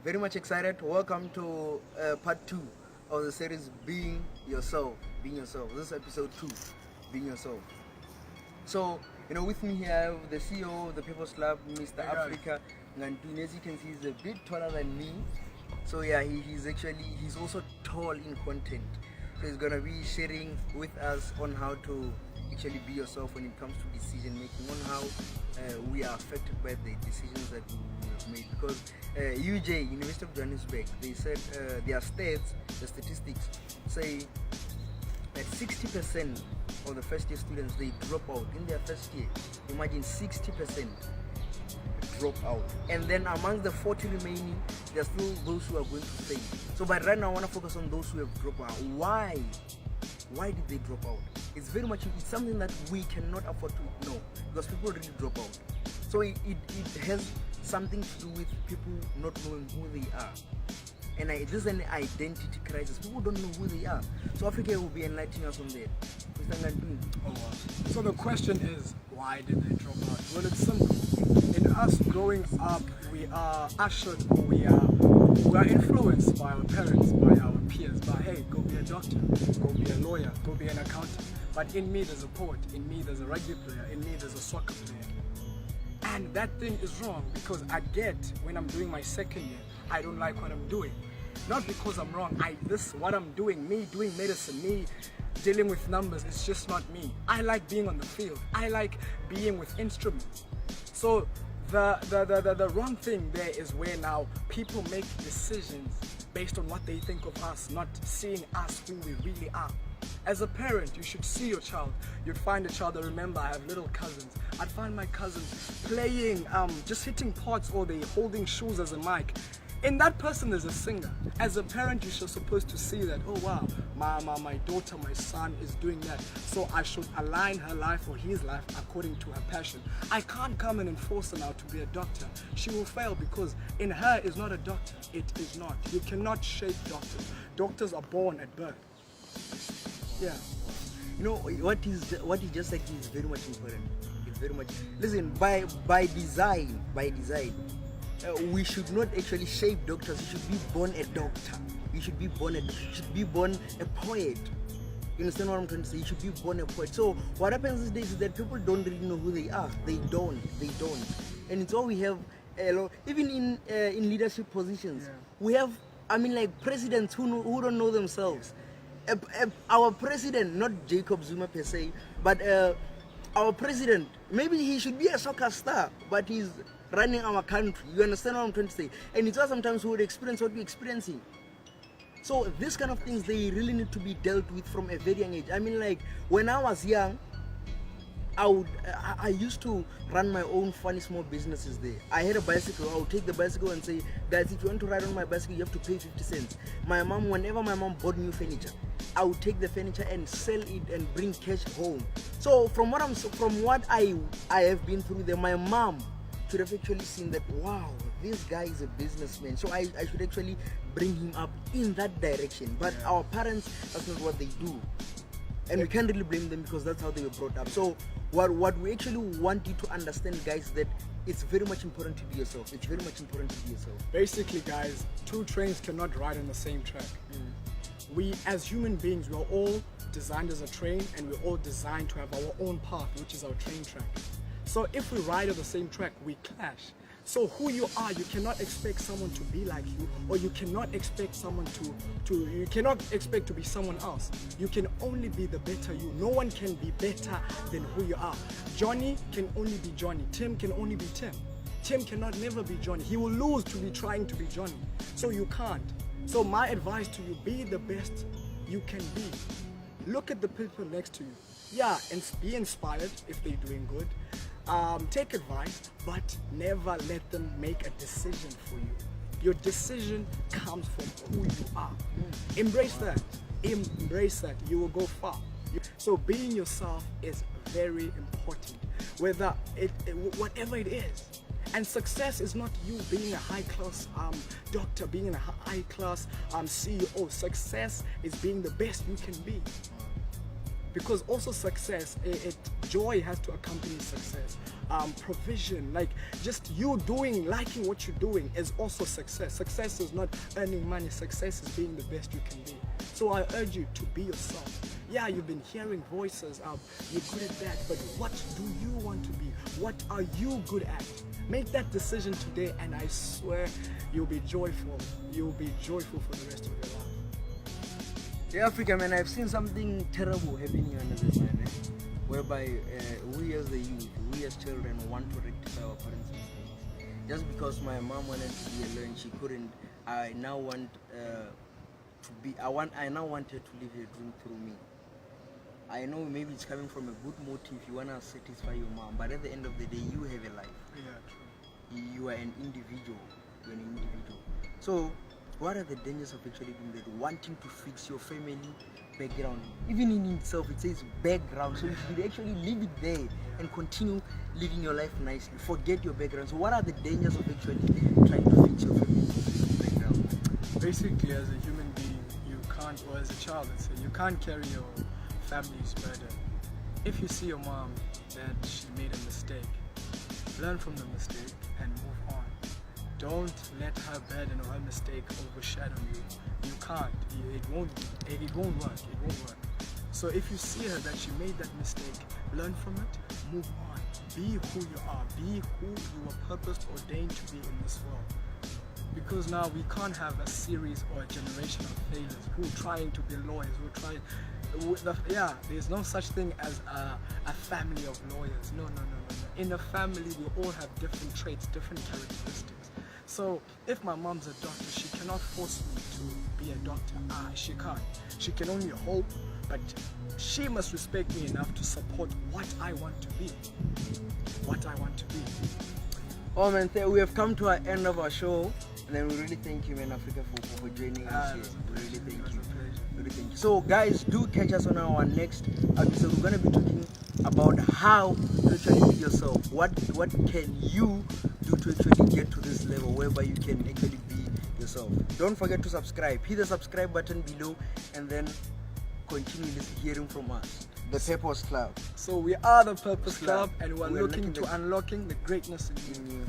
Very much excited. Welcome to part 2 of the series Being Yourself. Being Yourself. This is episode 2, Being Yourself. So, with me here I have the CEO of the People's Club, Mr. Africa Ngantwini. As you can see, he's a bit taller than me. So yeah, he's also tall in content. So he's gonna be sharing with us on how to actually be yourself when it comes to decision making, on how we are affected by the decisions that we have made. Because UJ, University of Johannesburg, they said their stats, the statistics say that 60% of the first year students, they drop out in their first year. Imagine 60% drop out, and then amongst the 40 remaining, there are still those who are going to fail. So but right now I want to focus on those who have dropped out. Why did they drop out? It's something that we cannot afford to know, because people really drop out. So it has something to do with people not knowing who they are, and this is an identity crisis. People don't know who they are. So Africa will be enlightening us on that. Oh, wow. So the question is, why did they drop out? Well, it's simple. In us growing up, we are ushered, or we are influenced by our parents, by our peers, by, hey, go be a doctor, go be a lawyer, go be an accountant. But in me there's a poet, in me there's a rugby player, in me there's a soccer player. And that thing is wrong, because I get, when I'm doing my second year, I don't like what I'm doing. Not because I'm wrong, what I'm doing, me doing medicine, me dealing with numbers, it's just not me. I like being on the field. I like being with instruments. So the wrong thing there is where now people make decisions based on what they think of us, not seeing us who we really are. As a parent, you should see your child. You'd find a child. I remember I have little cousins. I'd find my cousins playing, just hitting pots, or they holding shoes as a mic. In that person is a singer. As a parent, you're supposed to see that, oh wow, my daughter, my son is doing that. So I should align her life or his life according to her passion. I can't come in and force her now to be a doctor. She will fail, because in her is not a doctor. It is not. You cannot shape doctors. Doctors are born at birth. Yeah. What is just said is very much important. It's very much. Listen, by design, we should not actually shape doctors. You should be born a doctor. You should be born a poet. You understand what I'm trying to say? You should be born a poet. So what happens these days is that people don't really know who they are. They don't. And it's all we have. Even in leadership positions, we have. Presidents who don't know themselves. Our president, not Jacob Zuma per se, but our president, maybe he should be a soccer star, but he's running our country. You understand what I'm trying to say? And it's why sometimes we would experience what we're experiencing. So these kind of things, they really need to be dealt with from a very young age. When I was young, I used to run my own funny small businesses there. I had a bicycle. I would take the bicycle and say, guys, if you want to ride on my bicycle, you have to pay 50 cents. Whenever my mom bought new furniture, I would take the furniture and sell it and bring cash home. So from what I have been through there, my mom should have actually seen that, wow, this guy is a businessman. So I should actually bring him up in that direction. But our parents, that's not what they do. And we can't really blame them, because that's how they were brought up. So what we actually want you to understand, guys, is that it's very much important to be yourself. It's very much important to be yourself. Basically, guys, two trains cannot ride on the same track. We, as human beings, we are all designed as a train, and we're all designed to have our own path, which is our train track. So if we ride on the same track, we clash. So who you are, you cannot expect someone to be like you, or you cannot expect someone you cannot expect to be someone else. You can only be the better you. No one can be better than who you are. Johnny can only be Johnny. Tim can only be Tim. Tim cannot never be Johnny. He will lose to be trying to be Johnny. So you can't. So my advice to you, be the best you can be. Look at the people next to you. Yeah, and be inspired if they're doing good. Take advice, but never let them make a decision for you. Your decision comes from who you are. Embrace that. Embrace that. You will go far. So being yourself is very important, whatever it is. And success is not you being a high-class doctor, being a high-class CEO. Success is being the best you can be. because also success, joy has to accompany success. Provision, like just you liking what you're doing is also success. Success is not earning money. Success is being the best you can be. So I urge you to be yourself. Yeah, you've been hearing voices of you're good at that, but what do you want to be? What are you good at? Make that decision today, and I swear you'll be joyful. You'll be joyful for the rest of your life. Yeah, Africa, man, I've seen something terrible happening under this man, whereby we as the youth, we as children want to rectify our parents' mistakes. Just because my mom wanted to be alone, she couldn't. I now want I now want her to live her dream through me. I know maybe it's coming from a good motive. You wanna satisfy your mom, but at the end of the day, you have a life. Yeah, true. You are an individual. You're an individual. So, what are the dangers of actually doing that? Wanting to fix your family background, even in itself, it says background. So you should actually leave it there and continue living your life nicely. Forget your background. So, what are the dangers of actually trying to fix your family background? Basically, as a human being, you can't, or as a child, let's say, you can't carry your family's burden. If you see your mom that she made a mistake, learn from the mistake and move on. Don't let her burden or her mistake overshadow you. You can't. It won't work. It won't work. So if you see her that she made that mistake, learn from it, move on. Be who you are. Be who you were purposed, ordained to be in this world. Because now we can't have a series or a generation of failures who are trying to be lawyers, there's no such thing as a family of lawyers. No. In a family, we all have different traits, different characteristics. So if my mom's a doctor, she cannot force me to be a doctor. She can't. She can only hope, but she must respect me enough to support what I want to be. Oh man, we have come to our end of our show. And then we really thank you, man, Africa, for joining us here. We really thank you. So, guys, do catch us on our next episode. We're going to be talking about how to actually be yourself. What can you do to actually get to this level whereby you can actually be yourself? Don't forget to subscribe. Hit the subscribe button below and then continue hearing from us. The Purpose Club. So we are the Purpose Club, and we're looking to unlocking the greatness in you.